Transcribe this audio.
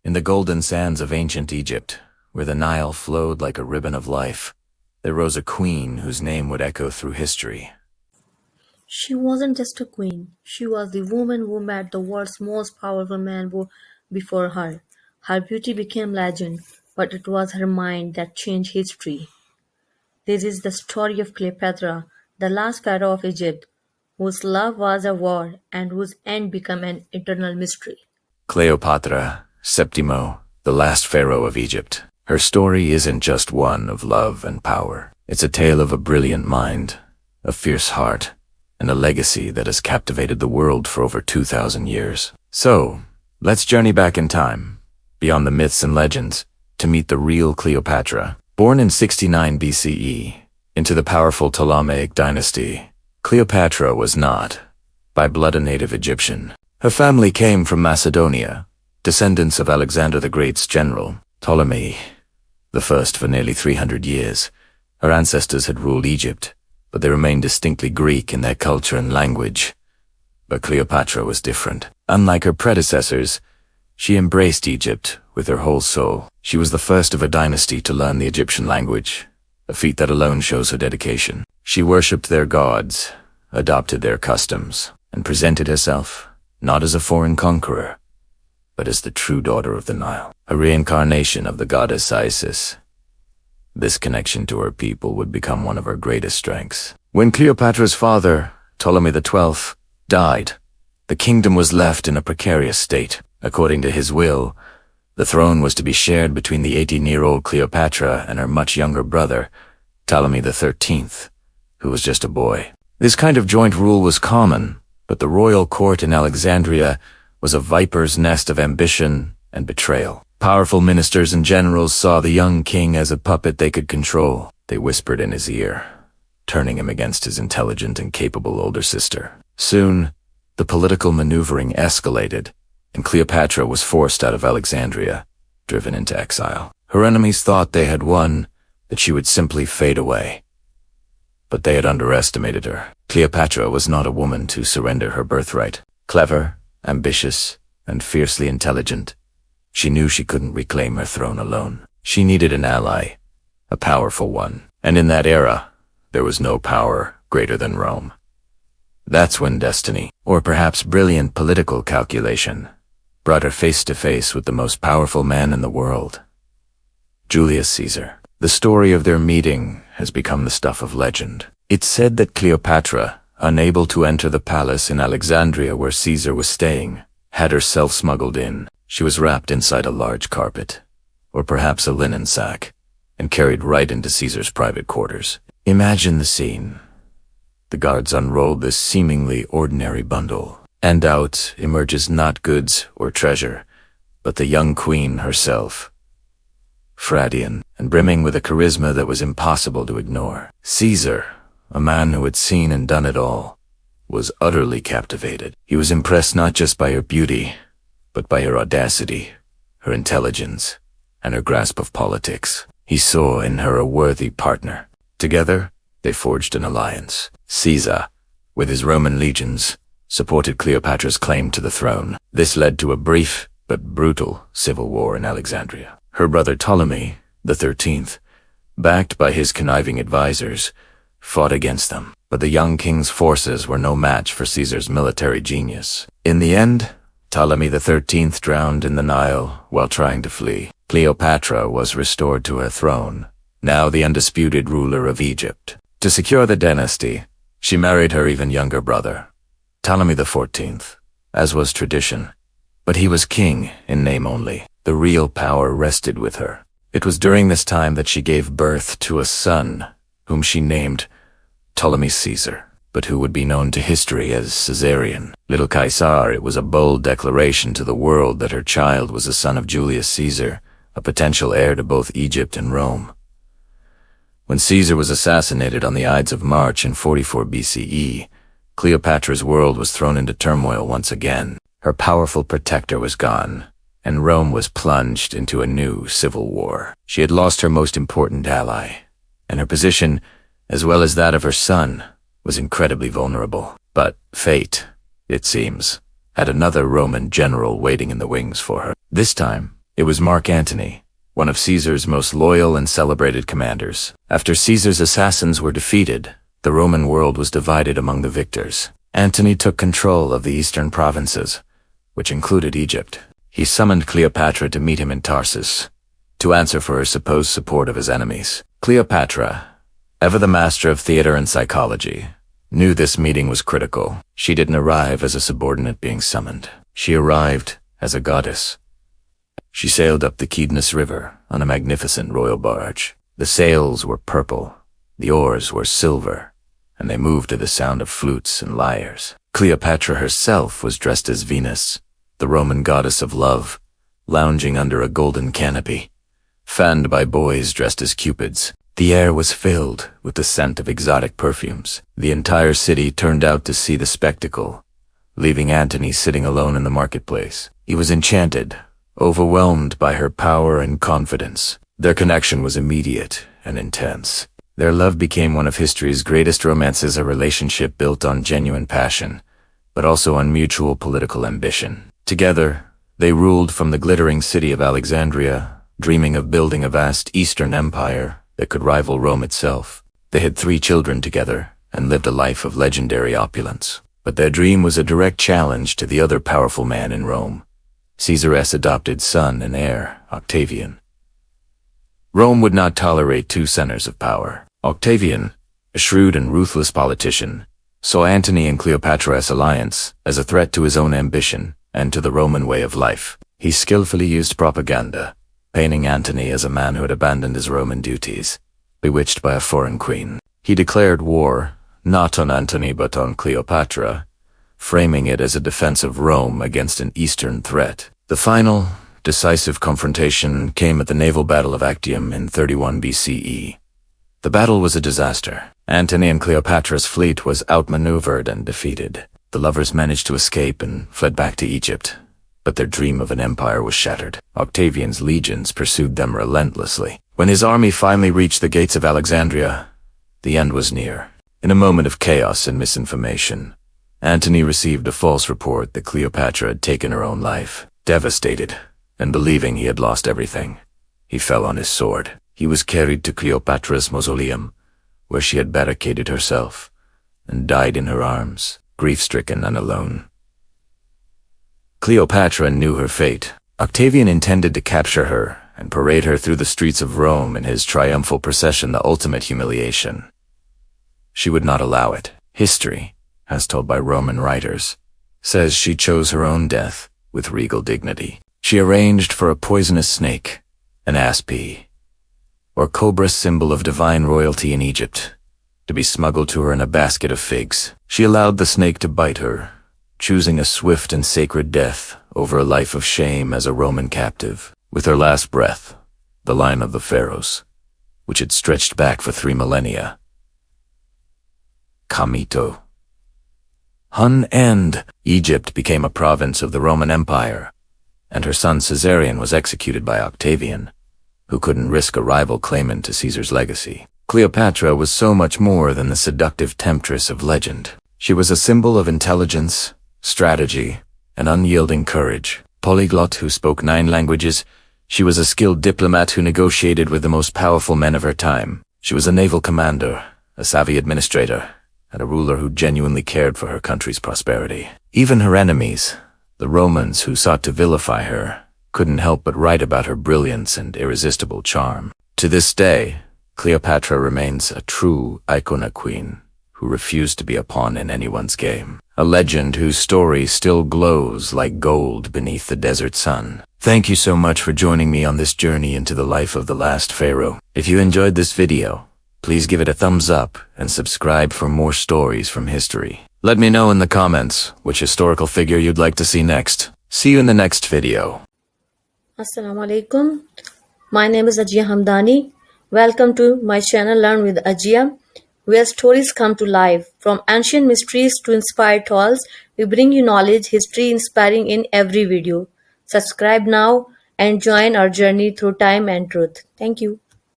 In the golden sands of ancient Egypt, where the Nile flowed like a ribbon of life, there rose a queen whose name would echo through history. She wasn't just a queen, she was the woman who met the world's most powerful man before her. Her beauty became legend, but it was her mind that changed history. This is the story of Cleopatra, the last pharaoh of Egypt, whose love was a war and whose end became an eternal mystery. Cleopatra, Septimo, the last pharaoh of Egypt. Her story isn't just one of love and power. It's a tale of a brilliant mind, a fierce heart, and a legacy that has captivated the world for over 2,000 years. So, let's journey back in time, beyond the myths and legends, to meet the real Cleopatra. Born in 69 BCE, into the powerful Ptolemaic dynasty, Cleopatra was not, by blood, a native Egyptian. Her family came from Macedonia, descendants of Alexander the Great's general, Ptolemy the First, for nearly 300 years. Her ancestors had ruled Egypt, but they remained distinctly Greek in their culture and language. But Cleopatra was different. Unlike her predecessors, she embraced Egypt with her whole soul. She was the first of a dynasty to learn the Egyptian language, a feat that alone shows her dedication. She worshipped their gods, adopted their customs, and presented herself not as a foreign conqueror, but as the true daughter of the Nile, a reincarnation of the goddess Isis. This connection to her people would become one of her greatest strengths. When Cleopatra's father, Ptolemy XII, died, the kingdom was left in a precarious state. According to his will, the throne was to be shared between the 18-year-old Cleopatra and her much younger brother, Ptolemy XIII, who was just a boy. This kind of joint rule was common, but the royal court in Alexandria was a viper's nest of ambition and betrayal. Powerful ministers and generals saw the young king as a puppet they could control. They whispered in his ear, turning him against his intelligent and capable older sister. Soon, the political maneuvering escalated, and Cleopatra was forced out of Alexandria, driven into exile. Her enemies thought they had won, that she would simply fade away. But they had underestimated her. Cleopatra was not a woman to surrender her birthright. Clever, ambitious, and fiercely intelligent, she knew she couldn't reclaim her throne alone. She needed an ally, a powerful one. And in that era, there was no power greater than Rome. That's when destiny, or perhaps brilliant political calculation, brought her face to face with the most powerful man in the world, Julius Caesar. The story of their meeting has become the stuff of legend. It's said that Cleopatra, unable to enter the palace in Alexandria where Caesar was staying, had herself smuggled in. She was wrapped inside a large carpet, or perhaps a linen sack, and carried right into Caesar's private quarters. Imagine the scene. The guards unrolled this seemingly ordinary bundle, and out emerges not goods or treasure, but the young queen herself, Fradian, and brimming with a charisma that was impossible to ignore. Caesar, a man who had seen and done it all, was utterly captivated. He was impressed not just by her beauty, but by her audacity, her intelligence, and her grasp of politics. He saw in her a worthy partner. Together, they forged an alliance. Caesar, with his Roman legions, supported Cleopatra's claim to the throne. This led to a brief but brutal civil war in Alexandria. Her brother Ptolemy XIII, backed by his conniving advisors, fought against them. But the young king's forces were no match for Caesar's military genius. In the end, Ptolemy XIII drowned in the Nile while trying to flee. Cleopatra was restored to her throne, now the undisputed ruler of Egypt. To secure the dynasty, she married her even younger brother, Ptolemy XIV, as was tradition. But he was king in name only. The real power rested with her. It was during this time that she gave birth to a son, whom she named Ptolemy Caesar, but who would be known to history as Caesarion. Little Caesar, it was a bold declaration to the world that her child was a son of Julius Caesar, a potential heir to both Egypt and Rome. When Caesar was assassinated on the Ides of March in 44 BCE, Cleopatra's world was thrown into turmoil once again. Her powerful protector was gone, and Rome was plunged into a new civil war. She had lost her most important ally, and her position, as well as that of her son, was incredibly vulnerable. But fate, it seems, had another Roman general waiting in the wings for her. This time, It was Mark Antony, one of Caesar's most loyal and celebrated commanders. After Caesar's assassins were defeated, the Roman world was divided among the victors. Antony took control of the eastern provinces, which included Egypt. He summoned Cleopatra to meet him in Tarsus, to answer for her supposed support of his enemies. Cleopatra, ever the master of theater and psychology, knew this meeting was critical. She didn't arrive as a subordinate being summoned. She arrived as a goddess. She sailed up the Cydnus River on a magnificent royal barge. The sails were purple, the oars were silver, and they moved to the sound of flutes and lyres. Cleopatra herself was dressed as Venus, the Roman goddess of love, lounging under a golden canopy, fanned by boys dressed as cupids. The air was filled with the scent of exotic perfumes. The entire city turned out to see the spectacle, leaving Antony sitting alone in the marketplace. He was enchanted, overwhelmed by her power and confidence. Their connection was immediate and intense. Their love became one of history's greatest romances, a relationship built on genuine passion, but also on mutual political ambition. Together, they ruled from the glittering city of Alexandria, dreaming of building a vast Eastern empire that could rival Rome itself. They had 3 children together and lived a life of legendary opulence. But their dream was a direct challenge to the other powerful man in Rome, Caesar's adopted son and heir, Octavian. Rome would not tolerate 2 centers of power. Octavian, a shrewd and ruthless politician, saw Antony and Cleopatra's alliance as a threat to his own ambition and to the Roman way of life. He skillfully used propaganda, painting Antony as a man who had abandoned his Roman duties, bewitched by a foreign queen. He declared war, not on Antony but on Cleopatra, framing it as a defense of Rome against an Eastern threat. The final, decisive confrontation came at the naval battle of Actium in 31 BCE. The battle was a disaster. Antony and Cleopatra's fleet was outmaneuvered and defeated. The lovers managed to escape and fled back to Egypt, but their dream of an empire was shattered. Octavian's legions pursued them relentlessly. When his army finally reached the gates of Alexandria, the end was near. In a moment of chaos and misinformation, Antony received a false report that Cleopatra had taken her own life. Devastated, and believing he had lost everything, he fell on his sword. He was carried to Cleopatra's mausoleum, where she had barricaded herself, and died in her arms, grief-stricken and alone. Cleopatra knew her fate. Octavian intended to capture her and parade her through the streets of Rome in his triumphal procession, the ultimate humiliation. She would not allow it. History, as told by Roman writers, says she chose her own death with regal dignity. She arranged for a poisonous snake, an aspi, or cobra, symbol of divine royalty in Egypt, to be smuggled to her in a basket of figs. She allowed the snake to bite her, choosing a swift and sacred death over a life of shame as a Roman captive. With her last breath, the line of the pharaohs, which had stretched back for 3 millennia, Kamito. Hun end. Egypt became a province of the Roman Empire, and her son Caesarion was executed by Octavian, who couldn't risk a rival claimant to Caesar's legacy. Cleopatra was so much more than the seductive temptress of legend. She was a symbol of intelligence, strategy, and unyielding courage. Polyglot who spoke 9 languages, she was a skilled diplomat who negotiated with the most powerful men of her time. She was a naval commander, a savvy administrator, and a ruler who genuinely cared for her country's prosperity. Even her enemies, the Romans who sought to vilify her, couldn't help but write about her brilliance and irresistible charm. To this day, Cleopatra remains a true icona queen who refused to be a pawn in anyone's game. A legend whose story still glows like gold beneath the desert sun. Thank you so much for joining me on this journey into the life of the last pharaoh. If you enjoyed this video, please give it a thumbs up and subscribe for more stories from history. Let me know in the comments which historical figure you'd like to see next. See you in the next video. Assalamu alaikum. My name is Ajea Hamdani. Welcome to my channel Learn with Ajea, where stories come to life. From ancient mysteries to inspired tales, we bring you knowledge, history inspiring in every video. Subscribe now and join our journey through time and truth. Thank you.